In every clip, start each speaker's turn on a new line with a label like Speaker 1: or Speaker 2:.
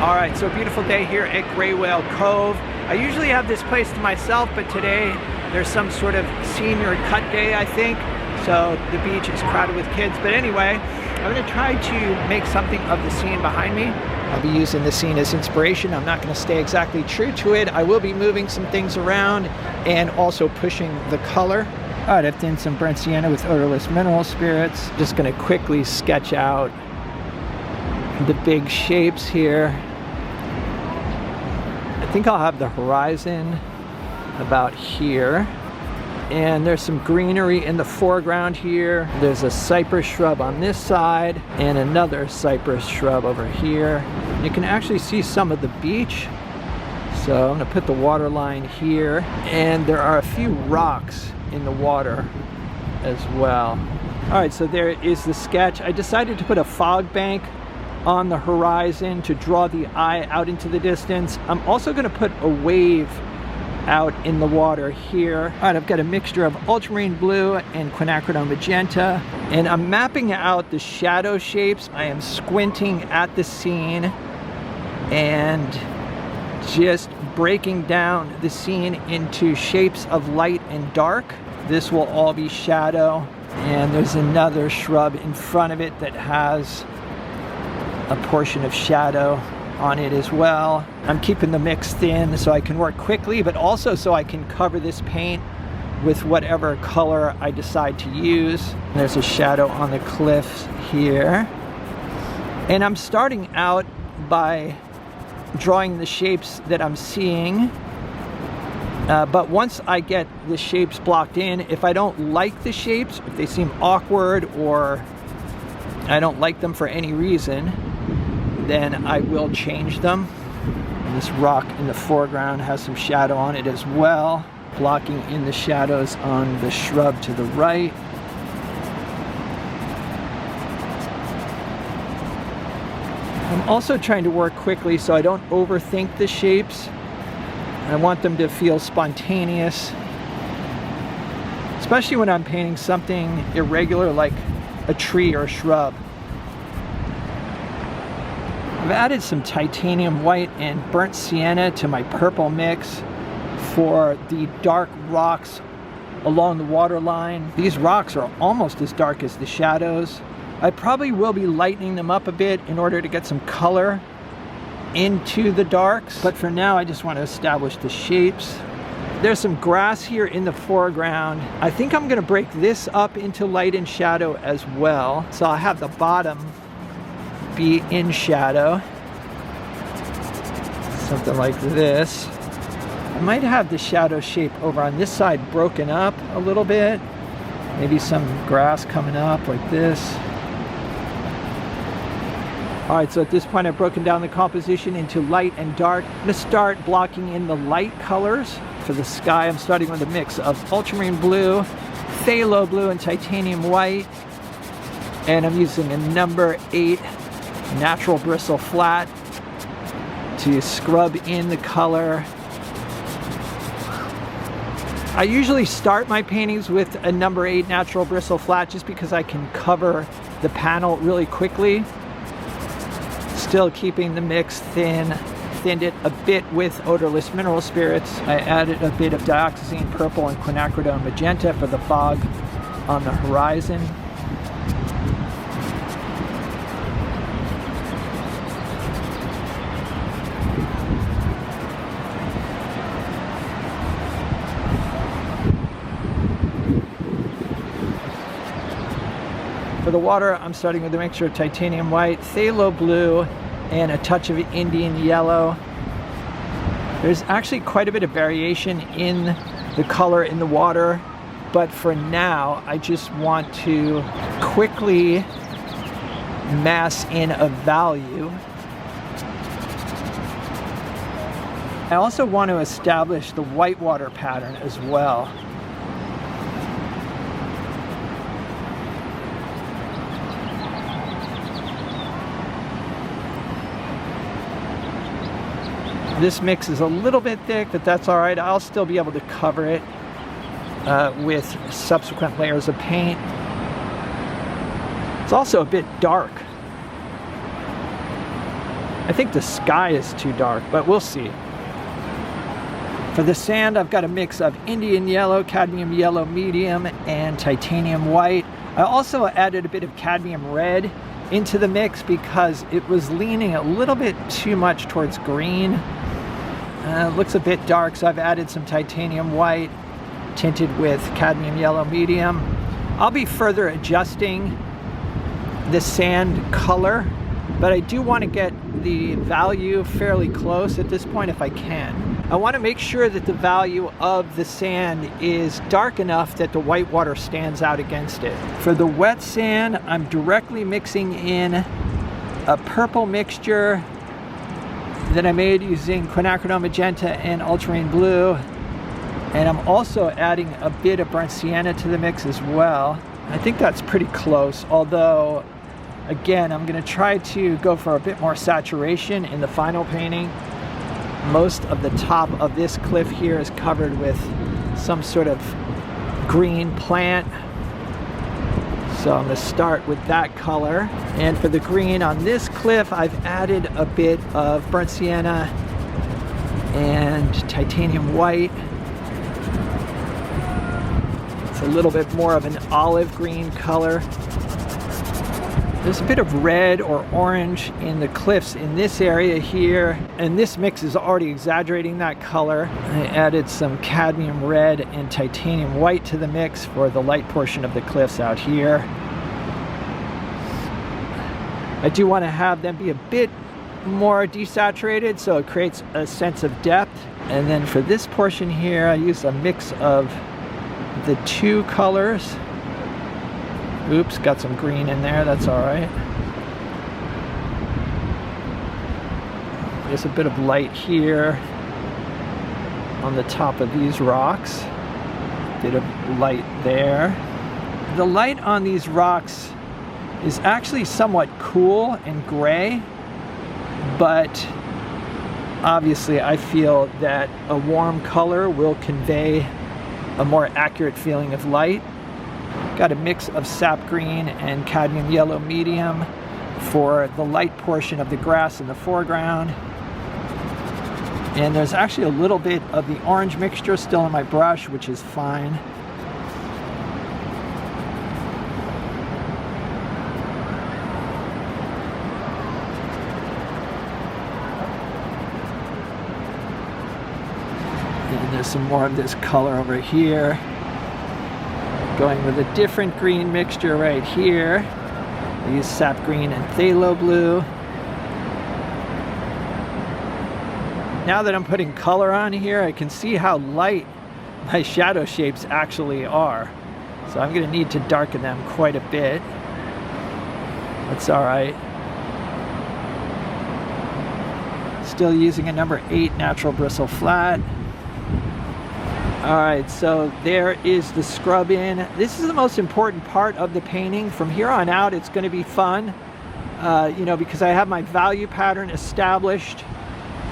Speaker 1: All right, so beautiful day here at Gray Whale Cove. I usually have this place to myself, but today there's some sort of senior cut day, I think. So the beach is crowded with kids. But anyway, I'm gonna try to make something of the scene behind me. I'll be using the scene as inspiration. I'm not gonna stay exactly true to it. I will be moving some things around and also pushing the color. All right, I've done some burnt sienna with odorless mineral spirits. Just gonna quickly sketch out the big shapes here. I think I'll have the horizon about here. And there's some greenery in the foreground here. There's a cypress shrub on this side and another cypress shrub over here. You can actually see some of the beach. So I'm gonna put the water line here. And there are a few rocks in the water as well. All right, so there is the sketch. I decided to put a fog bank on the horizon to draw the eye out into the distance. I'm also going to put a wave out in the water here. All right, I've got a mixture of ultramarine blue and quinacridone magenta, and I'm mapping out the shadow shapes. I am squinting at the scene and just breaking down the scene into shapes of light and dark. This will all be shadow, and there's another shrub in front of it that has a portion of shadow on it as well. I'm keeping the mix thin so I can work quickly, but also so I can cover this paint with whatever color I decide to use. There's a shadow on the cliffs here. And I'm starting out by drawing the shapes that I'm seeing. But once I get the shapes blocked in, if I don't like the shapes, if they seem awkward or I don't like them for any reason, then I will change them. And this rock in the foreground has some shadow on it as well, blocking in the shadows on the shrub to the right. I'm also trying to work quickly so I don't overthink the shapes. I want them to feel spontaneous, especially when I'm painting something irregular like a tree or a shrub. I've added some titanium white and burnt sienna to my purple mix for the dark rocks along the water line. These rocks are almost as dark as the shadows. I probably will be lightening them up a bit in order to get some color into the darks, but for now I just want to establish the shapes. There's some grass here in the foreground. I think I'm going to break this up into light and shadow as well. So I'll have the bottom be in shadow, something like this. I might have the shadow shape over on this side broken up a little bit, maybe some grass coming up like this. All right, so at this point I've broken down the composition into light and dark. I'm going to start blocking in the light colors. For the sky, I'm starting with a mix of ultramarine blue, phthalo blue, and titanium white, and I'm using a number 8 natural bristle flat to scrub in the color. I usually start my paintings with a number 8 natural bristle flat just because I can cover the panel really quickly. Still keeping the mix thin. Thinned it a bit with odorless mineral spirits. I added a bit of dioxazine purple and quinacridone magenta for the fog on the horizon. For the water, I'm starting with a mixture of titanium white, phthalo blue, and a touch of Indian yellow. There's actually quite a bit of variation in the color in the water, but for now, I just want to quickly mass in a value. I also want to establish the whitewater pattern as well. This mix is a little bit thick, but that's all right. I'll still be able to cover it with subsequent layers of paint. It's also a bit dark. I think the sky is too dark, but we'll see. For the sand, I've got a mix of Indian yellow, cadmium yellow medium, and titanium white. I also added a bit of cadmium red into the mix because it was leaning a little bit too much towards green. It looks a bit dark, so I've added some titanium white tinted with cadmium yellow medium. I'll be further adjusting the sand color, but I do want to get the value fairly close at this point if I can. I want to make sure that the value of the sand is dark enough that the white water stands out against it. For the wet sand, I'm directly mixing in a purple mixture that I made using quinacridone magenta and ultramarine blue. And I'm also adding a bit of burnt sienna to the mix as well. I think that's pretty close, although, again, I'm going to try to go for a bit more saturation in the final painting. Most of the top of this cliff here is covered with some sort of green plant. So I'm going to start with that color. And for the green on this cliff, I've added a bit of burnt sienna and titanium white. It's a little bit more of an olive green color. There's a bit of red or orange in the cliffs in this area here, and this mix is already exaggerating that color. I added some cadmium red and titanium white to the mix for the light portion of the cliffs out here. I do want to have them be a bit more desaturated so it creates a sense of depth. And then for this portion here, I used a mix of the two colors. Oops, got some green in there, that's all right. There's a bit of light here on the top of these rocks. Bit of light there. The light on these rocks is actually somewhat cool and gray, but obviously I feel that a warm color will convey a more accurate feeling of light. Got a mix of sap green and cadmium yellow medium for the light portion of the grass in the foreground. And there's actually a little bit of the orange mixture still in my brush, which is fine. And there's some more of this color over here. Going with a different green mixture right here. I use sap green and phthalo blue. Now that I'm putting color on here, I can see how light my shadow shapes actually are. So I'm going to need to darken them quite a bit. That's all right. Still using a number 8 natural bristle flat. Alright, so there is the scrub in. This is the most important part of the painting. From here on out, it's going to be fun, because I have my value pattern established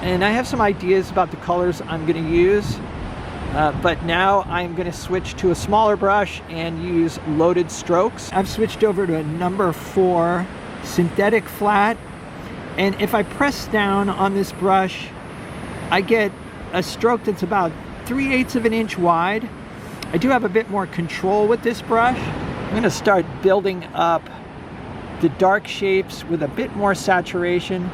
Speaker 1: and I have some ideas about the colors I'm going to use. But now I'm going to switch to a smaller brush and use loaded strokes. I've switched over to a number 4 synthetic flat, and if I press down on this brush, I get a stroke that's about 3/8 of an inch wide. I do have a bit more control with this brush. I'm going to start building up the dark shapes with a bit more saturation.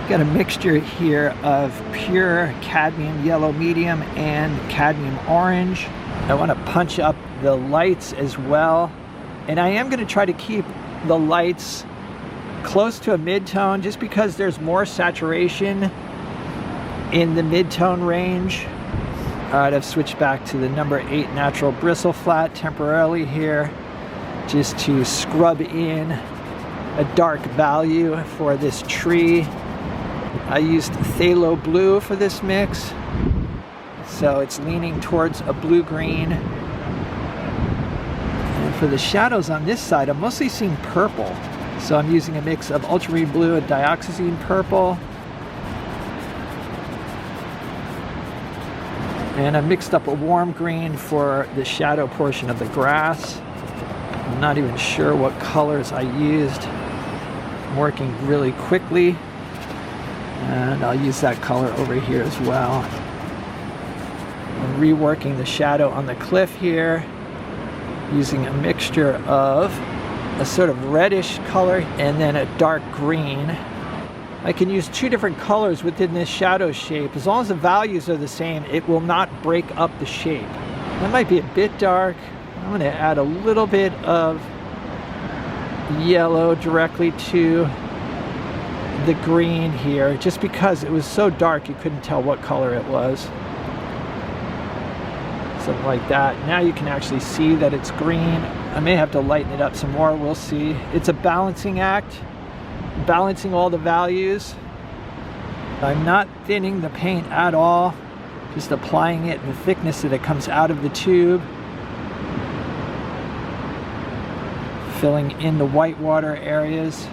Speaker 1: Got a mixture here of pure cadmium yellow medium and cadmium orange. I want to punch up the lights as well, and I am going to try to keep the lights close to a mid-tone just because there's more saturation in the mid-tone range. Alright, I've switched back to the number 8 natural bristle flat temporarily here, just to scrub in a dark value for this tree. I used phthalo blue for this mix, so it's leaning towards a blue-green. And for the shadows on this side, I'm mostly seeing purple, so I'm using a mix of ultramarine blue and dioxazine purple. And I mixed up a warm green for the shadow portion of the grass. I'm not even sure what colors I used. I'm working really quickly. And I'll use that color over here as well. I'm reworking the shadow on the cliff here, using a mixture of a sort of reddish color and then a dark green. I can use two different colors within this shadow shape. As long as the values are the same, it will not break up the shape. That might be a bit dark. I'm going to add a little bit of yellow directly to the green here, just because it was so dark you couldn't tell what color it was. Something like that. Now you can actually see that it's green. I may have to lighten it up some more, we'll see. It's a balancing act, balancing all the values. I'm not thinning the paint at all, just applying it in the thickness that it comes out of the tube. Filling in the whitewater areas.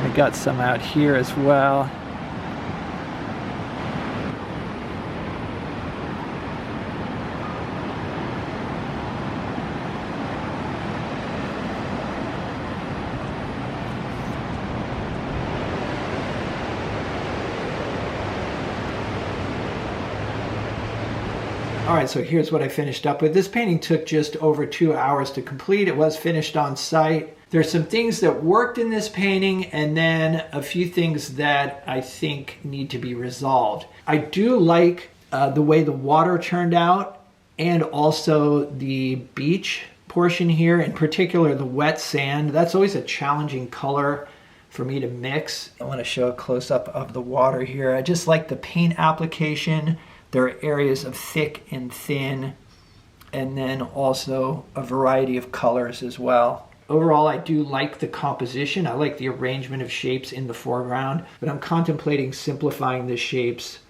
Speaker 1: I got some out here as well. All right, so here's what I finished up with. This painting took just over 2 hours to complete. It was finished on site. There's some things that worked in this painting and then a few things that I think need to be resolved. I do like the way the water turned out and also the beach portion here, in particular the wet sand. That's always a challenging color for me to mix. I want to show a close-up of the water here. I just like the paint application. There are areas of thick and thin, and then also a variety of colors as well. Overall, I do like the composition. I like the arrangement of shapes in the foreground, but I'm contemplating simplifying the shapes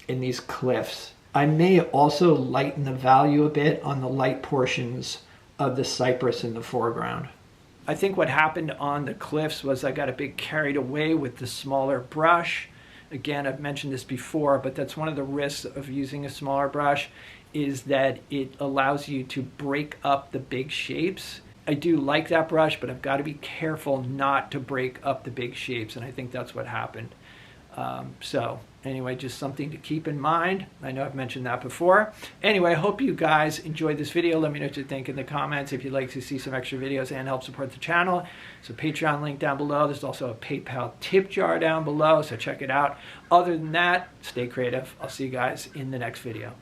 Speaker 1: in these cliffs. I may also lighten the value a bit on the light portions of the cypress in the foreground. I think what happened on the cliffs was I got a bit carried away with the smaller brush. Again, I've mentioned this before, but that's one of the risks of using a smaller brush, is that it allows you to break up the big shapes. I do like that brush, but I've got to be careful not to break up the big shapes, and I think that's what happened. So anyway, just something to keep in mind. I know I've mentioned that before. Anyway, I hope you guys enjoyed this video. Let me know what you think in the comments. If you'd like to see some extra videos and help support the channel, so Patreon link down below. There's also a PayPal tip jar down below, so check it out. Other than that, stay creative. I'll see you guys in the next video.